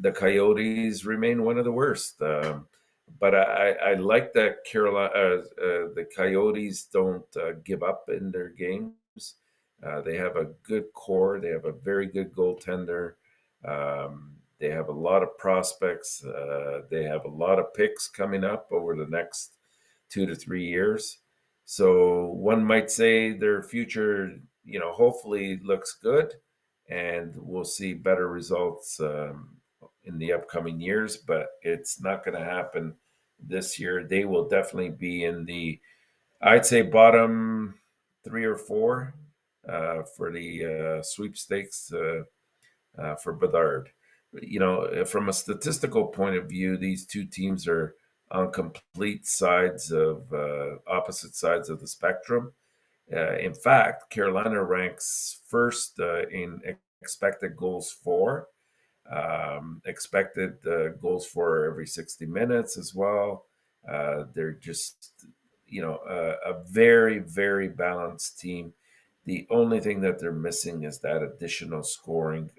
the Coyotes remain one of the worst. But I like that the Coyotes don't give up in their games. They have a good core. They have a very good goaltender. They have a lot of prospects. They have a lot of picks coming up over the next 2 to 3 years. So one might say their future, hopefully looks good, and we'll see better results in the upcoming years. But it's not going to happen this year. They will definitely be in the, I'd say, bottom 3 or 4 for the sweepstakes for Bedard. From a statistical point of view, these two teams are on complete sides of opposite sides of the spectrum. In fact, Carolina ranks first in expected goals for, expected goals for every 60 minutes as well. They're just, a very, very balanced team. The only thing that they're missing is that additional scoring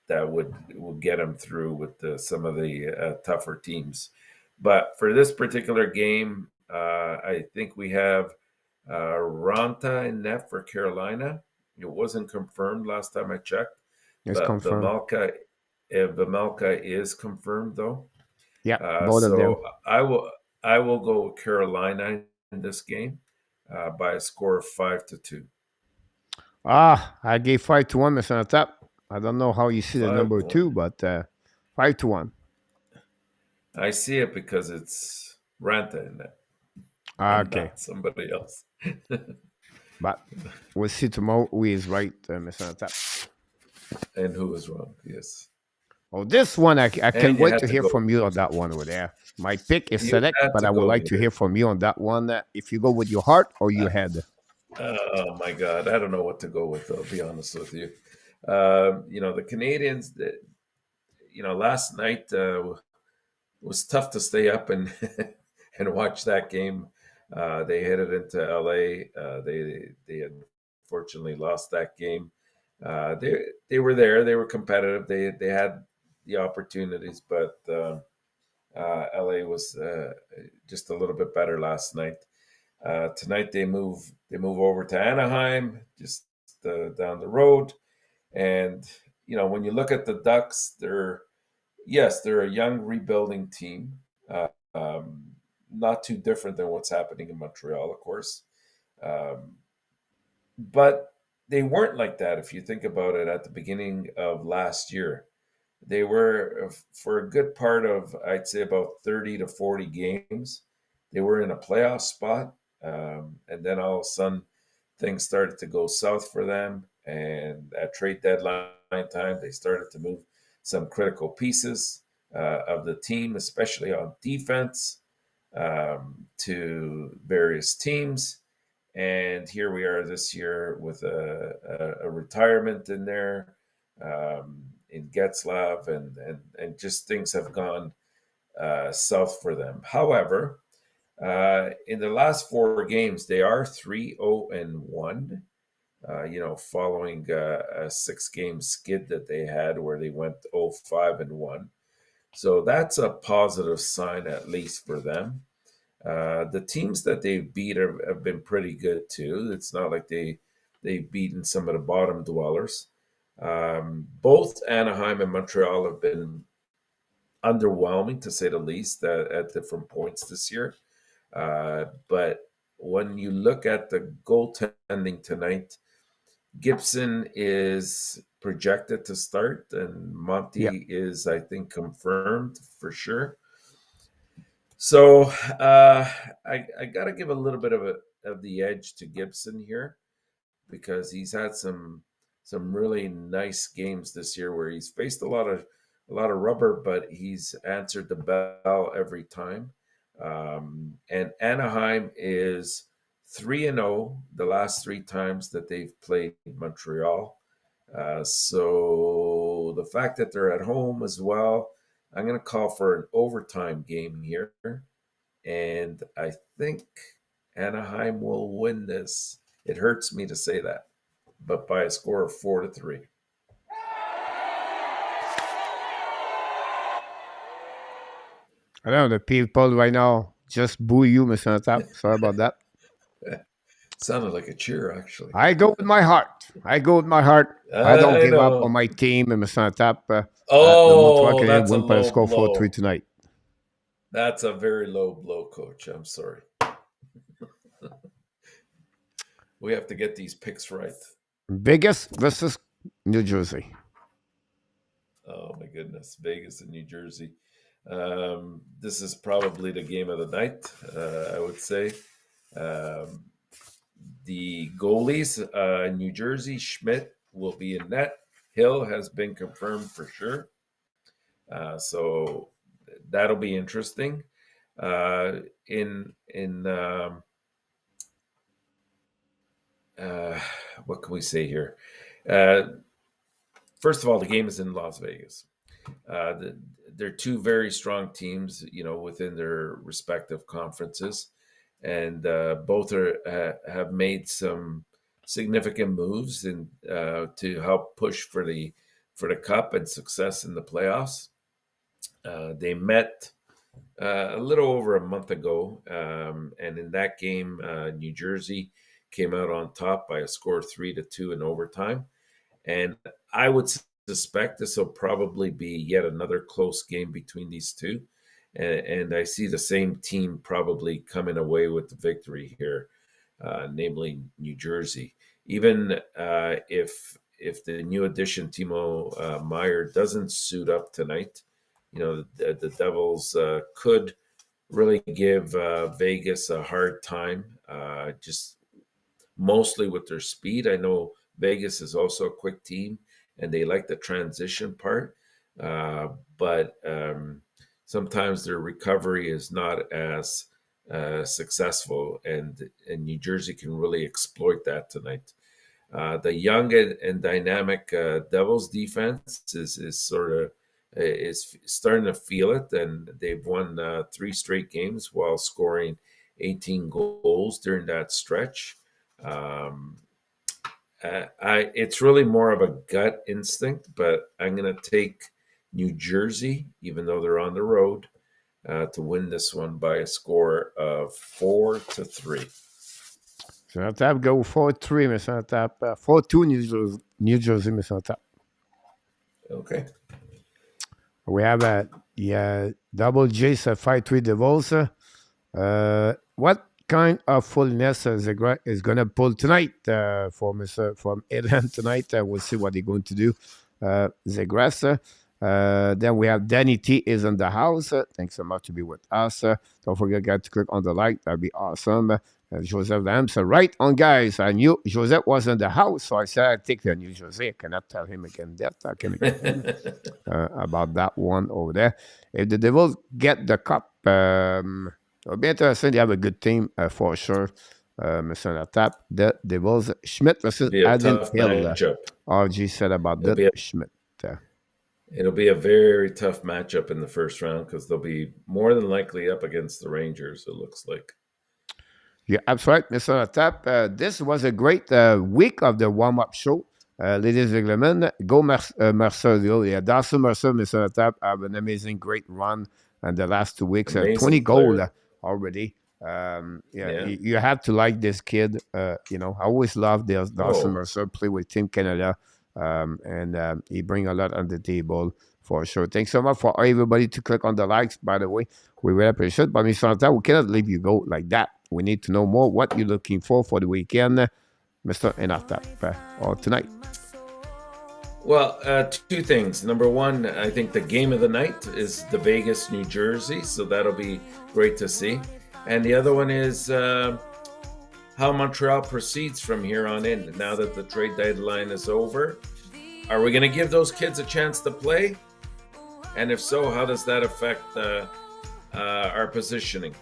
that will get them through with some of the tougher teams. But for this particular game, I think we have Ranta in net for Carolina. It wasn't confirmed last time I checked, It's but confirmed. Vimelka is confirmed though. Yeah, both of them. So I will go with Carolina in this game by a score of 5-2. I gave 5-1, Mr. Tap. I don't know how you see the Five number two, one. but 5-1. I see it because it's Ranta in it and Okay, not somebody else. but we'll see tomorrow who is right, Mr. Tap. And who is wrong? Yes. Oh, this one, I And can't you wait had to to hear go. from you on that one over there. My pick is You select, had but to I would go like to here. hear from you on that one. If you go with your heart or your head. Oh my God, I don't know what to go with. I'll be honest with you. The Canadians. Last night was tough to stay up and and watch that game. They headed into LA. They unfortunately lost that game. They were there. They were competitive. They had the opportunities, but LA was just a little bit better last night. Tonight they move over to Anaheim, just down the road. And when you look at the Ducks, they're a young rebuilding team, um, not too different than what's happening in Montreal, of course. Um, but they weren't like that if you think about it at the beginning of last year. They were, for a good part of, I'd say, about 30 to 40 games, they were in a playoff spot. And then all of a sudden, things started to go south for them. And at trade deadline time, they started to move some critical pieces of the team, especially on defense, to various teams. And here we are this year with a retirement in there, in Getzlav, and just things have gone south for them. However, in the last 4 games, they are 3-0-1. Following a 6-game skid that they had where they went 0-5-1. So that's a positive sign, at least for them. The teams that they've beat have been pretty good too. It's not like they've beaten some of the bottom dwellers. Both Anaheim and Montreal have been underwhelming, to say the least, at different points this year. But when you look at the goaltending tonight, Gibson is projected to start, and Monty is, I think, confirmed for sure. So I got to give a little bit of the edge to Gibson here, because he's had some really nice games this year where he's faced a lot of rubber, but he's answered the bell every time. And Anaheim is 3-0 the last 3 times that they've played Montreal. So the fact that they're at home as well, I'm going to call for an overtime game here. And I think Anaheim will win this. It hurts me to say that, but by a score of 4-3. I know the people right now just boo you, Mr. Tap. Sorry about that. Sounded like a cheer, actually. I go with my heart. I don't give up on my team, and Mr. Tap. The Montreal Canadiens win by a score 4-3 tonight. That's a very low blow, Coach. I'm sorry. We have to get these picks right. Vegas versus New Jersey. Oh, my goodness. Vegas and New Jersey. This is probably the game of the night, I would say. The goalies, New Jersey, Schmidt will be in net. Hill has been confirmed for sure. So that'll be interesting. What can we say here? First of all, the game is in Las Vegas. They're 2 very strong teams, within their respective conferences, and both have made some significant moves to help push for the cup and success in the playoffs. They met a little over a month ago, and in that game, New Jersey came out on top by a score of 3-2 in overtime. And I would suspect this will probably be yet another close game between these two. And I see the same team probably coming away with the victory here, namely New Jersey. Even if the new addition, Timo Meyer, doesn't suit up tonight, the Devils could really give Vegas a hard time, just mostly with their speed. I know Vegas is also a quick team, and they like the transition part, but sometimes their recovery is not as successful, and New Jersey can really exploit that tonight. The young and dynamic Devils defense is starting to feel it, and they've won 3 straight games while scoring 18 goals during that stretch. It's really more of a gut instinct, but I'm going to take New Jersey, even though they're on the road, to win this one by a score of 4-3. So Tap go 4-3, Mr. Tap. 4-2 New Jersey, Mr. Tap. Okay. We have Double J said 5-3 Devils. What kind of fullness Zegras is going to pull tonight from Edland tonight? We'll see what they're going to do. Zegras. Then we have Danny T is in the house. Thanks so much to be with us. Don't forget, guys, to click on the like. That'd be awesome. Joseph Lamb said, right on, guys. I knew Joseph was in the house, so I said, I take the new Jose. I cannot tell him again that. I can about that one over there. If the Devils get the cup, it'll be interesting. They have a good team for sure. Mr. ENORTAP, the Devils, Schmidt versus Adam Hill. RG said about that, Schmidt. It'll be a very tough matchup in the first round because they'll be more than likely up against the Rangers, it looks like. Yeah, that's right, Mr. ENORTAP. This was a great week of the warm-up show. Ladies and gentlemen, go Mercer. Yeah, Dawson Mercer, Mr. ENORTAP, have an amazing, great run in the last 2 weeks. 20 goals already. You have to like this kid. I always love Dawson Mercer, play with Team Canada, and he bring a lot on the table for sure. Thanks so much for everybody to click on the likes, by the way. We really appreciate it. But Mr. ENORTAP, we cannot leave you go like that. We need to know more what you're looking for the weekend, Mr. ENORTAP, or tonight. Well, 2 things. Number one, I think the game of the night is the Vegas, New Jersey, so that'll be great to see. And the other one is how Montreal proceeds from here on in. Now that the trade deadline is over, are we going to give those kids a chance to play? And if so, how does that affect our positioning?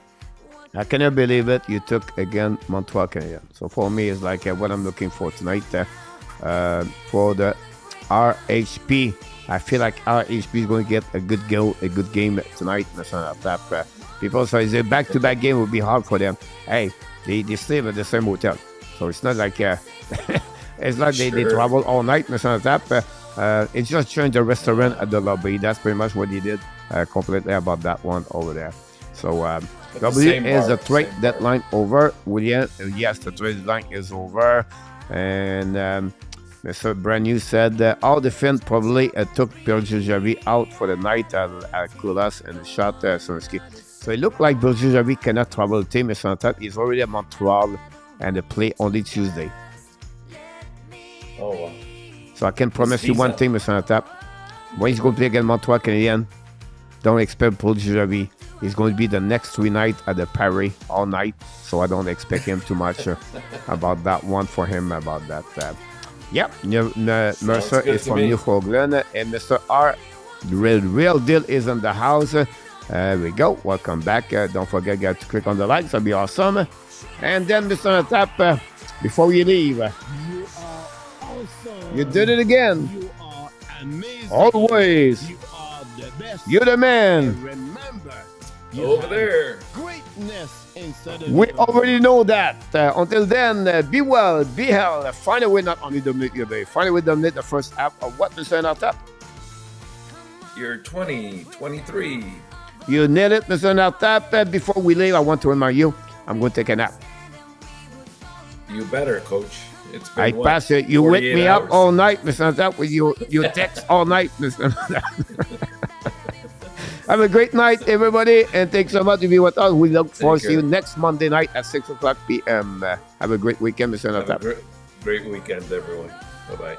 I cannot believe it. You took, again, Montreal Canadiens. So for me, it's like what I'm looking for tonight for the RHP. I feel like RHP is going to get a good game tonight. People say back-to-back game would be hard for them. Hey, they stay at the same hotel. So it's not like it's like they travel all night. It's just change the restaurant at the lobby. That's pretty much what they did completely about that one over there. So W is the trade deadline over. William, yes, the trade deadline is over. And Mr. Brand New said all the Finns probably took Bergejavi out for the night at Kulas and shot Sunsky. So it looked like Bergejavi cannot travel the team. Mr. ENORTAP is already at Montreal and they play only Tuesday. Oh, wow. So I can promise you one thing, Mr. ENORTAP. When he's going to play against Montreal Canadiens, don't expect Bergejavi. He's going to be the next 3 nights at the Paris all night. So I don't expect him too much about that one for him about that. Mercer is from Newfoundland. And Mr. R, the real deal is in the house. There we go. Welcome back. Don't forget, guys, to click on the likes. That'll be awesome. And then, Mr. ENORTAP, before you leave, you are awesome. You did it again. You are amazing. Always. You are the best. You're the man. Remember, over there. Greatness instead of. We already know that. Until then, be well, be hell. Find a way not only dominate your day. Find a way to dominate the first half of what, Mr. ENORTAP? You're 23. You nailed it, Mr. ENORTAP. Before we leave, I want to remind you, I'm going to take a nap. You better, Coach. It's been, I pass it. You wake me up all night, Mr. ENORTAP, with your text all night, Mr. ENORTAP. Have a great night, everybody, and thanks so much to be with us. We look forward to you next Monday night at 6 o'clock p.m. Have a great weekend, Mr. ENORTAP. Great weekend, everyone. Bye-bye.